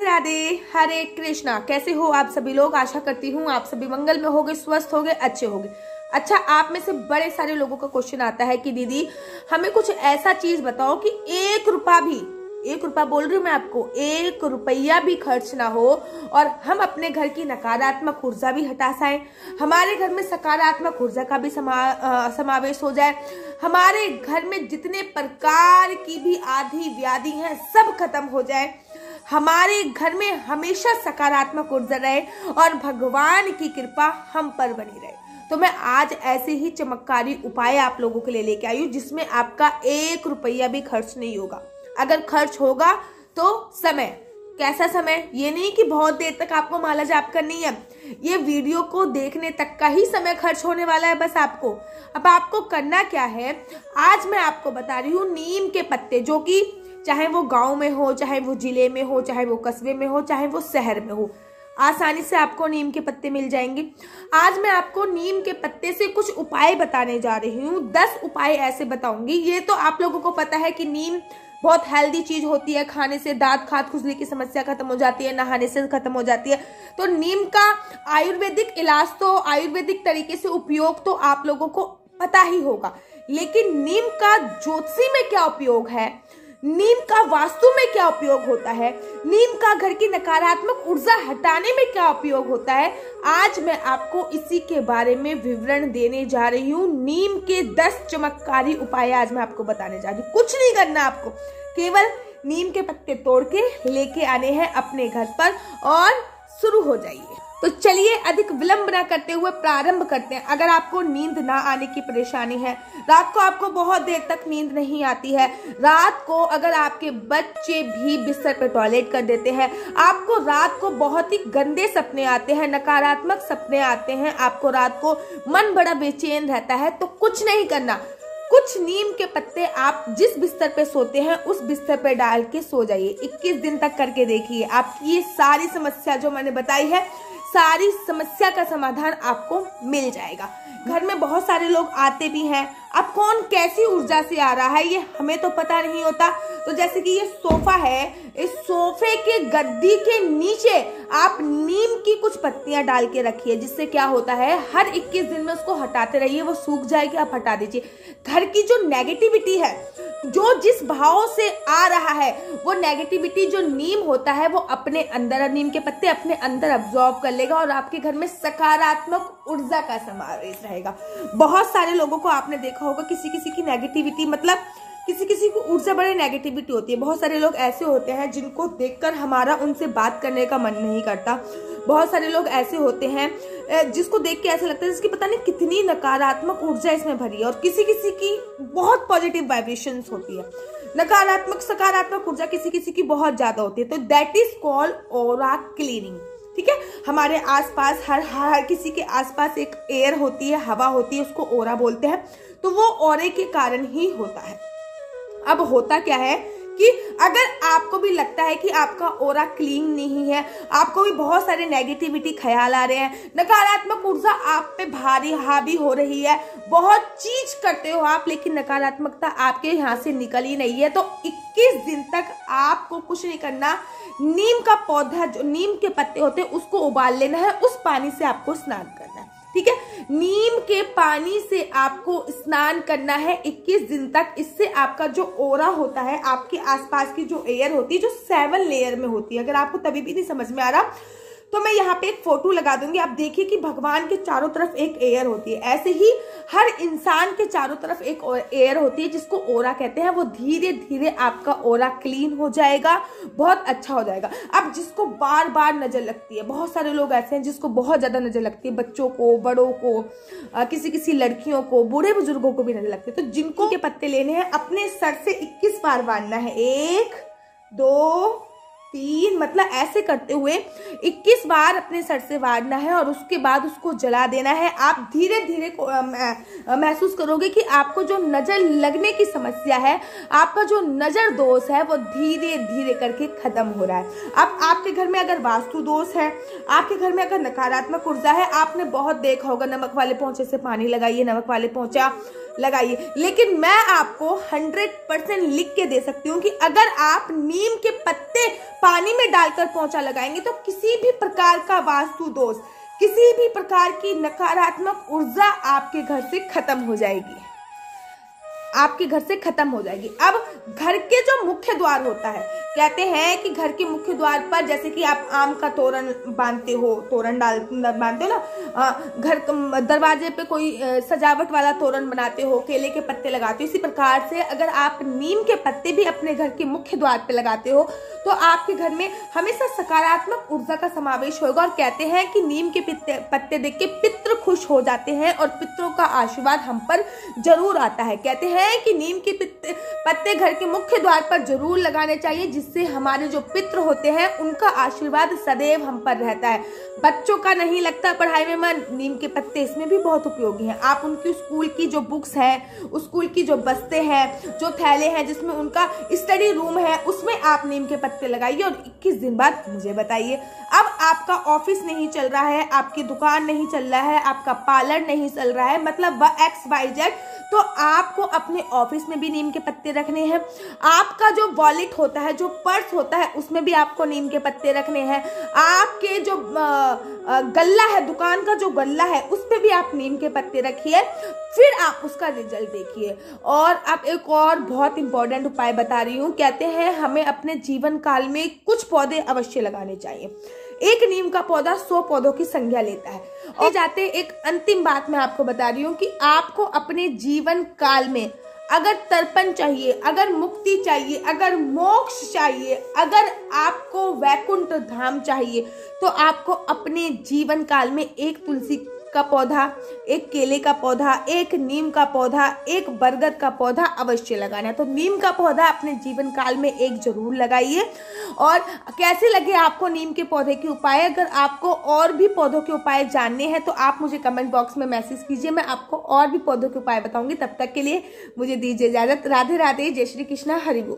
राधे, हरे कृष्णा। कैसे हो आप सभी लोग? आशा करती हूँ आप सभी मंगल में होगे, स्वस्थ होगे, अच्छे होगे। अच्छा, आप में से बड़े सारे लोगों का क्वेश्चन आता है कि दीदी हमें कुछ ऐसा चीज बताओ कि 1 रुपया बोल रही हूँ मैं आपको, 1 रुपया भी खर्च ना हो और हम अपने घर की नकारात्मक ऊर्जा भी हटा पाएं, हमारे घर में सकारात्मक ऊर्जा का भी समावेश हो जाए, हमारे घर में जितने प्रकार की भी आधी व्याधि हैं सब खत्म हो जाए, हमारे घर में हमेशा सकारात्मक ऊर्जा रहे और भगवान की कृपा हम पर बनी रहे। तो मैं आज ऐसे ही चमत्कारी उपाय आप लोगों के लिए लेके आई हूँ जिसमें आपका 1 रुपया भी खर्च नहीं होगा। अगर खर्च होगा तो समय, कैसा समय? ये नहीं कि बहुत देर तक आपको माला जाप करनी है, ये वीडियो को देखने तक का ही समय खर्च होने वाला है बस आपको। अब आपको करना क्या है, आज मैं आपको बता रही हूँ नीम के पत्ते, जो कि चाहे वो गांव में हो, चाहे वो जिले में हो, चाहे वो कस्बे में हो, चाहे वो शहर में हो, आसानी से आपको नीम के पत्ते मिल जाएंगे। आज मैं आपको नीम के पत्ते से कुछ उपाय बताने जा रही हूँ। 10 उपाय ऐसे बताऊंगी। ये तो आप लोगों को पता है कि नीम बहुत हेल्दी चीज होती है, खाने से दांत खाद खुजली की समस्या खत्म हो जाती है, नहाने से खत्म हो जाती है। तो नीम का आयुर्वेदिक इलाज, तो आयुर्वेदिक तरीके से उपयोग तो आप लोगों को पता ही होगा, लेकिन नीम का ज्योतिषी में क्या उपयोग है, नीम का वास्तु में क्या उपयोग होता है, नीम का घर की नकारात्मक ऊर्जा हटाने में क्या उपयोग होता है, आज मैं आपको इसी के बारे में विवरण देने जा रही हूँ। नीम के 10 चमत्कारी उपाय आज मैं आपको बताने जा रही हूँ। कुछ नहीं करना आपको, केवल नीम के पत्ते तोड़ के लेके आने हैं अपने घर पर और शुरू हो जाइए। तो चलिए अधिक विलंब ना करते हुए प्रारंभ करते हैं। अगर आपको नींद ना आने की परेशानी है, रात को आपको बहुत देर तक नींद नहीं आती है, रात को अगर आपके बच्चे भी बिस्तर पर टॉयलेट कर देते हैं, आपको रात को बहुत ही गंदे सपने आते हैं, नकारात्मक सपने आते हैं, आपको रात को मन बड़ा बेचैन रहता है, तो कुछ नहीं करना, कुछ नीम के पत्ते आप जिस बिस्तर पे सोते हैं उस बिस्तर पे डाल के सो जाइए। 21 दिन तक करके देखिए, आपकी ये सारी समस्या जो मैंने बताई है, सारी समस्या का समाधान आपको मिल जाएगा। घर में बहुत सारे लोग आते भी हैं, अब कौन कैसी ऊर्जा से आ रहा है ये हमें तो पता नहीं होता। तो जैसे कि ये सोफा है, इस सोफे के गद्दी के नीचे आप नीम की कुछ पत्तियां डाल के रखिए, जिससे क्या होता है हर 21 दिन में उसको हटाते रहिए, वो सूख जाएगी, आप हटा दीजिए। घर की जो नेगेटिविटी है, जो जिस भाव से आ रहा है, वो नेगेटिविटी जो नीम होता है वो अपने अंदर, नीम के पत्ते अपने अंदर अब्सॉर्ब कर लेगा और आपके घर में सकारात्मक ऊर्जा का समावेश रहेगा। बहुत सारे लोगों को आपने देखा होगा, किसी किसी की नेगेटिविटी, मतलब किसी किसी को ऊर्जा बड़े नेगेटिविटी होती है। बहुत सारे लोग ऐसे होते हैं जिनको देखकर हमारा उनसे बात करने का मन नहीं करता। बहुत सारे लोग ऐसे होते हैं जिसको देख के ऐसा लगता है जिसकी पता नहीं कितनी नकारात्मक ऊर्जा इसमें भरी है, और किसी किसी की बहुत पॉजिटिव वाइब्रेशंस होती है। नकारात्मक सकारात्मक ऊर्जा किसी किसी की बहुत ज्यादा होती है। तो that is called aura cleaning. ठीक है, हमारे आसपास हर किसी के आसपास एक एयर होती है, हवा होती है, उसको ओरा बोलते हैं। तो वो ओरे के कारण ही होता है। अब होता क्या है कि अगर आपको भी लगता है कि आपका ओरा क्लीन नहीं है, आपको भी बहुत सारे नेगेटिविटी ख्याल आ रहे हैं, नकारात्मक ऊर्जा आप पे भारी हावी हो रही है, बहुत चीज करते हो आप, लेकिन नकारात्मकता आपके यहाँ से निकल ही नहीं है, तो 21 दिन तक आपको कुछ नहीं करना। नीम का पौधा, जो नीम के पत्ते होते हैं, उसको उबाल लेना है, उस पानी से आपको स्नान करना है। ठीक है, नीम के पानी से आपको स्नान करना है 21 दिन तक। इससे आपका जो ओरा होता है, आपके आसपास की जो एयर होती है, जो 7 लेयर में होती है, अगर आपको तभी भी नहीं समझ में आ रहा तो मैं यहाँ पे एक फोटो लगा दूंगी, आप देखिए कि भगवान के चारों तरफ एक एयर होती है, ऐसे ही हर इंसान के चारों तरफ एक एयर होती है जिसको ओरा कहते हैं। वो धीरे धीरे आपका ओरा क्लीन हो जाएगा, बहुत अच्छा हो जाएगा। अब जिसको बार बार नजर लगती है, बहुत सारे लोग ऐसे हैं जिसको बहुत ज्यादा नजर लगती है, बच्चों को, बड़ों को, किसी किसी लड़कियों को, बूढ़े बुजुर्गों को भी नजर लगती है। तो जिनको के पत्ते लेने हैं, अपने सर से 21 बार बांधना है, 1 2 3, मतलब ऐसे करते हुए 21 बार अपने सर से वारना है और उसके बाद उसको जला देना है। आप धीरे धीरे महसूस करोगे कि आपको जो नजर लगने की समस्या है, आपका जो नजर दोष है, वो धीरे धीरे करके खत्म हो रहा है। अब आपके घर में अगर वास्तु दोष है, आपके घर में अगर नकारात्मक ऊर्जा है, आपने बहुत देखा होगा, नमक वाले पोंछे से पानी लगाइए, नमक वाले पोंछा लगाइए। लेकिन मैं आपको 100% लिख के दे सकती हूँ कि अगर आप नीम के पत्ते पानी में डालकर पोंछा लगाएंगे तो किसी भी प्रकार का वास्तु दोष, किसी भी प्रकार की नकारात्मक ऊर्जा आपके घर से खत्म हो जाएगी, आपके घर से खत्म हो जाएगी। अब घर के जो मुख्य द्वार होता है, कहते हैं कि घर के मुख्य द्वार पर जैसे कि आप आम का तोरण बांधते हो, तोरण बांधते हो ना, घर दरवाजे पे कोई सजावट वाला तोरण बनाते हो, केले के पत्ते लगाते हो, इसी प्रकार से अगर आप नीम के पत्ते भी अपने घर के मुख्य द्वार पे लगाते हो तो आपके घर में हमेशा सकारात्मक ऊर्जा का समावेश होगा। और कहते हैं कि नीम के पत्ते देख के पितृ खुश हो जाते हैं और पितरों का आशीर्वाद हम पर जरूर आता है। कहते हैं कि नीम के पत्ते घर के मुख्य द्वार पर जरूर लगाने चाहिए, जिससे हमारे जो पितृ होते हैं उनका आशीर्वाद सदैव हम पर रहता है। बच्चों का नहीं लगता पढ़ाई में मन, नीम के पत्ते इसमें भी बहुत उपयोगी हैं। आप उनकी स्कूल की जो बुक्स है, स्कूल की जो बस्ते हैं, जो थैले हैं जिसमें उनका स्टडी रूम है, उसमें आप नीम के पत्ते लगाइए और 21 दिन बाद मुझे बताइए। अब आपका ऑफिस नहीं चल रहा है, आपकी दुकान नहीं चल रहा है, आपका पार्लर नहीं चल रहा है, मतलब XYZ, तो आपको अपने ऑफिस में भी नीम के पत्ते रखने हैं। आपका जो वॉलेट होता है, जो पर्स होता है, उसमें भी आपको नीम के पत्ते रखने हैं। आपके जो गल्ला है, दुकान का जो गल्ला है, उस पे भी आप नीम के पत्ते रखिए, फिर आप उसका रिजल्ट देखिए। और अब एक और बहुत इंपॉर्टेंट उपाय बता रही हूँ। कहते हैं हमें अपने जीवन काल में कुछ पौधे अवश्य लगाने चाहिए। एक नीम का पौधा 100 पौधों की संज्ञा लेता है। और जाते एक अंतिम बात मैं आपको बता रही हूँ कि आपको अपने जीवन काल में अगर तर्पण चाहिए, अगर मुक्ति चाहिए, अगर मोक्ष चाहिए, अगर आपको वैकुंठ धाम चाहिए, तो आपको अपने जीवन काल में एक तुलसी का पौधा, एक केले का पौधा, एक नीम का पौधा, एक बरगद का पौधा अवश्य लगाना है। तो नीम का पौधा अपने जीवन काल में एक जरूर लगाइए। और कैसे लगे आपको नीम के पौधे के उपाय? अगर आपको और भी पौधों के उपाय जानने हैं तो आप मुझे कमेंट बॉक्स में मैसेज कीजिए, मैं आपको और भी पौधों के उपाय बताऊंगी। तब तक के लिए मुझे दीजिए इजाजत। राधे राधे, जय श्री कृष्णा, हरि बोल।